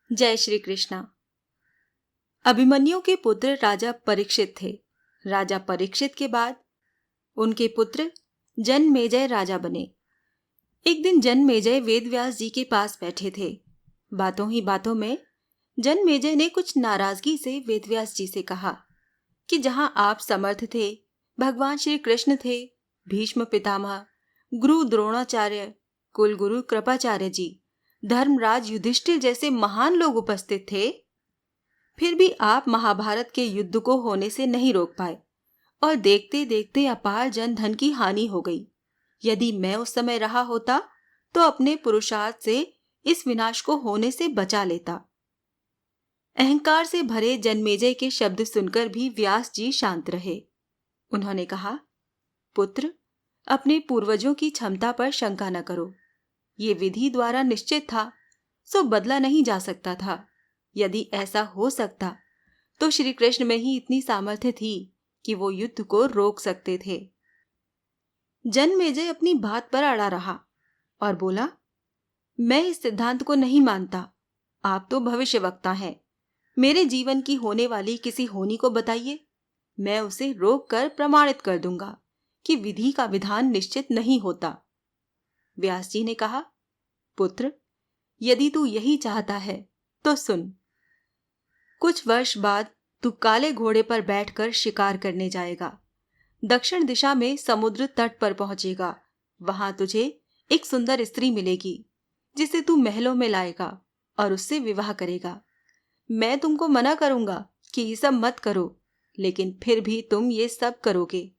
जय श्री कृष्णा। अभिमन्यु के पुत्र राजा परीक्षित थे। राजा परीक्षित के बाद उनके पुत्र जनमेजय राजा बने। एक दिन जनमेजय वेदव्यास जी के पास बैठे थे। बातों ही बातों में जनमेजय ने कुछ नाराजगी से वेदव्यास जी से कहा कि जहां आप समर्थ थे, भगवान श्री कृष्ण थे, भीष्म पितामह, गुरु द्रोणाचार्य, कुलगुरु कृपाचार्य जी, धर्मराज युधिष्ठिर जैसे महान लोग उपस्थित थे, फिर भी आप महाभारत के युद्ध को होने से नहीं रोक पाए और देखते देखते अपार जन धन की हानि हो गई। यदि मैं उस समय रहा होता तो अपने पुरुषार्थ से इस विनाश को होने से बचा लेता। अहंकार से भरे जनमेजय के शब्द सुनकर भी व्यास जी शांत रहे। उन्होंने कहा, पुत्र, अपने पूर्वजों की क्षमता पर शंका न करो। ये विधि द्वारा निश्चित था, सो बदला नहीं जा सकता था। यदि ऐसा हो सकता तो श्री कृष्ण में ही इतनी सामर्थ्य थी कि वो युद्ध को रोक सकते थे। जनमेजय अपनी बात पर अड़ा रहा और बोला, मैं इस सिद्धांत को नहीं मानता। आप तो भविष्यवक्ता हैं। मेरे जीवन की होने वाली किसी होनी को बताइए, मैं उसे रोक कर प्रमाणित कर दूंगा कि विधि का विधान निश्चित नहीं होता। व्यास जी ने कहा, पुत्र, यदि तू यही चाहता है तो सुन। कुछ वर्ष बाद तू काले घोड़े पर बैठकर शिकार करने जाएगा। दक्षिण दिशा में समुद्र तट पर पहुंचेगा। वहां तुझे एक सुंदर स्त्री मिलेगी जिसे तू महलों में लाएगा और उससे विवाह करेगा। मैं तुमको मना करूंगा कि ये सब मत करो, लेकिन फिर भी तुम ये सब करोगे।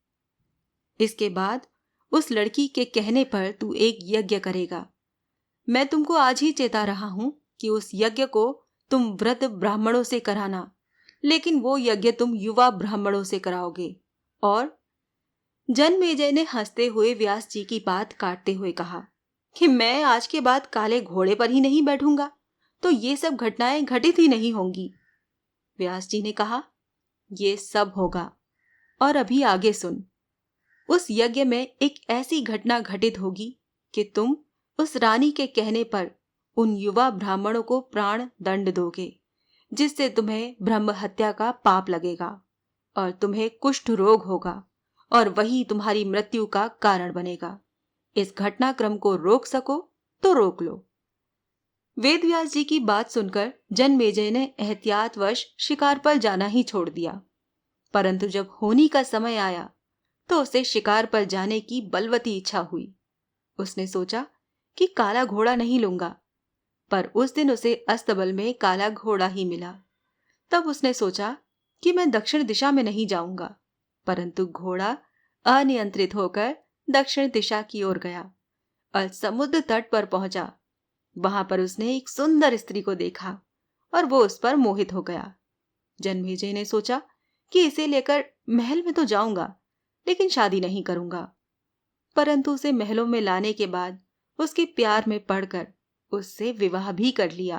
इसके बाद उस लड़की के कहने पर तू एक यज्ञ करेगा। मैं तुमको आज ही चेता रहा हूं कि उस यज्ञ को तुम वृद्ध ब्राह्मणों से कराना, लेकिन वो यज्ञ तुम युवा ब्राह्मणों से कराओगे। और जनमेजय ने हंसते हुए व्यास जी की बात काटते हुए कहा कि मैं आज के बाद काले घोड़े पर ही नहीं बैठूंगा तो ये सब घटनाएं घटित ही नहीं होंगी। व्यास जी ने कहा, ये सब होगा, और अभी आगे सुन। उस यज्ञ में एक ऐसी घटना घटित होगी कि तुम उस रानी के कहने पर उन युवा ब्राह्मणों को प्राण दंड दोगे, जिससे तुम्हें ब्रह्म हत्या का पाप लगेगा और तुम्हें कुष्ठ रोग होगा और वही तुम्हारी मृत्यु का कारण बनेगा। इस घटनाक्रम को रोक सको तो रोक लो। वेदव्यास जी की बात सुनकर जनमेजय ने एहतियातवश शिकार पर जाना ही छोड़ दिया, परंतु जब होनी का समय आया तो उसे शिकार पर जाने की बलवती इच्छा हुई। उसने सोचा कि काला घोड़ा नहीं लूंगा, पर उस दिन उसे अस्तबल में काला घोड़ा ही मिला। तब उसने सोचा कि मैं दक्षिण दिशा में नहीं जाऊंगा, परंतु घोड़ा अनियंत्रित होकर दक्षिण दिशा की ओर गया और समुद्र तट पर पहुंचा। वहां पर उसने एक सुंदर स्त्री को देखा और वो उस पर मोहित हो गया। जनमेजय ने सोचा कि इसे लेकर महल में तो जाऊंगा, लेकिन शादी नहीं करूंगा। परंतु उसे महलों में लाने के बाद उसके प्यार में पड़कर उससे विवाह भी कर लिया।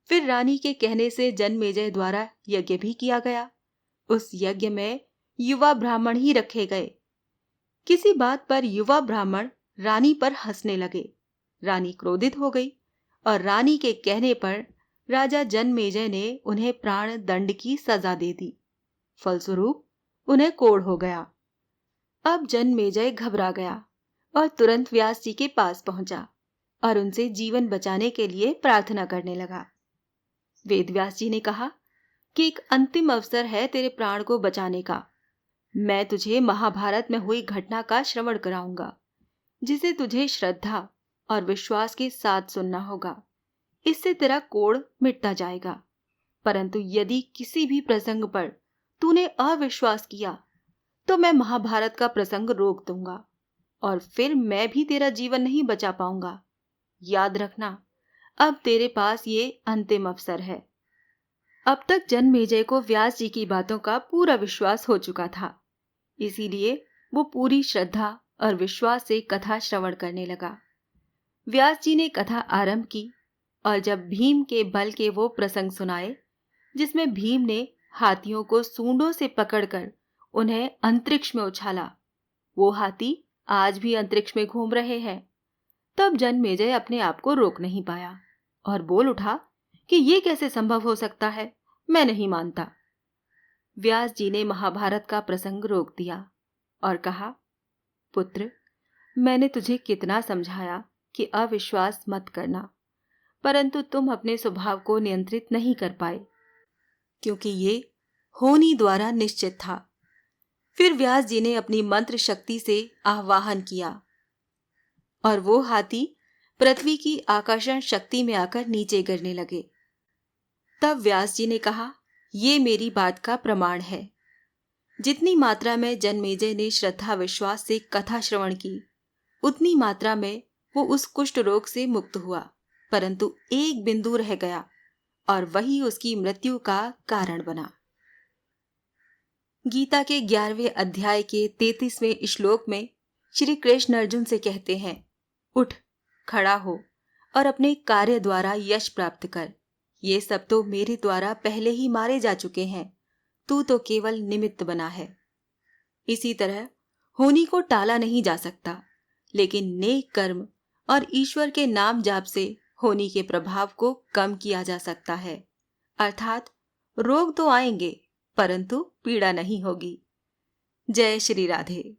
फिर रानी के कहने से जनमेजय द्वारा यज्ञ भी किया गया। उस यज्ञ में युवा ब्राह्मण ही रखे गए। किसी बात पर युवा ब्राह्मण रानी पर हंसने लगे। रानी क्रोधित हो गई और रानी के कहने पर राजा जनमेजय ने उन्हें प्राण दंड की सजा दे दी। फलस्वरूप उन्हें कोढ़ हो गया। अब जनमेजय घबरा गया और तुरंत व्यास जी के पास पहुंचा और उनसे जीवन बचाने के लिए प्रार्थना करने लगा। वेदव्यास जी ने कहा कि एक अंतिम अवसर है तेरे प्राण को बचाने का। मैं तुझे महाभारत में हुई घटना का श्रवण कराऊंगा, जिसे तुझे श्रद्धा और विश्वास के साथ सुनना होगा। इससे तेरा कोढ़ मिटता जाएगा। परंतु यदि किसी भी प्रसंग पर तूने अविश्वास किया तो मैं महाभारत का प्रसंग रोक दूंगा और फिर मैं भी तेरा जीवन नहीं बचा पाऊंगा। याद रखना, अब तेरे पास ये अंतिम अवसर है। अब तक जनमेजय को व्यास जी की बातों का पूरा विश्वास हो चुका था, इसीलिए वो पूरी श्रद्धा और विश्वास से कथा श्रवण करने लगा। व्यास जी ने कथा आरंभ की और जब भीम के बल के वो प्रसंग सुनाए जिसमें भीम ने हाथियों को सूंडों से पकड़कर उन्हें अंतरिक्ष में उछाला, वो हाथी आज भी अंतरिक्ष में घूम रहे हैं, तब जनमेजय अपने आप को रोक नहीं पाया और बोल उठा कि ये कैसे संभव हो सकता है, मैं नहीं मानता। व्यास जी ने महाभारत का प्रसंग रोक दिया और कहा, पुत्र, मैंने तुझे कितना समझाया कि अविश्वास मत करना, परंतु तुम अपने स्वभाव को नियंत्रित नहीं कर पाए, क्योंकि ये होनी द्वारा निश्चित था। फिर व्यास जी ने अपनी मंत्र शक्ति से आह्वान किया और वो हाथी पृथ्वी की आकर्षण शक्ति में आकर नीचे गिरने लगे। तब व्यास जी ने कहा, ये मेरी बात का प्रमाण है। जितनी मात्रा में जन्मेजय ने श्रद्धा विश्वास से कथा श्रवण की, उतनी मात्रा में वो उस कुष्ठ रोग से मुक्त हुआ, परंतु एक बिंदु रह गया और वही उसकी मृत्यु का कारण बना। गीता के 11वें अध्याय के 33वें श्लोक में श्री कृष्ण अर्जुन से कहते हैं, उठ, खड़ा हो और अपने कार्य द्वारा यश प्राप्त कर। ये सब तो मेरे द्वारा पहले ही मारे जा चुके हैं, तू तो केवल निमित्त बना है। इसी तरह होनी को टाला नहीं जा सकता, लेकिन नेक कर्म और ईश्वर के नाम जाप से होनी के प्रभाव को कम किया जा सकता है। अर्थात रोग तो आएंगे, परंतु पीड़ा नहीं होगी। जय श्री राधे।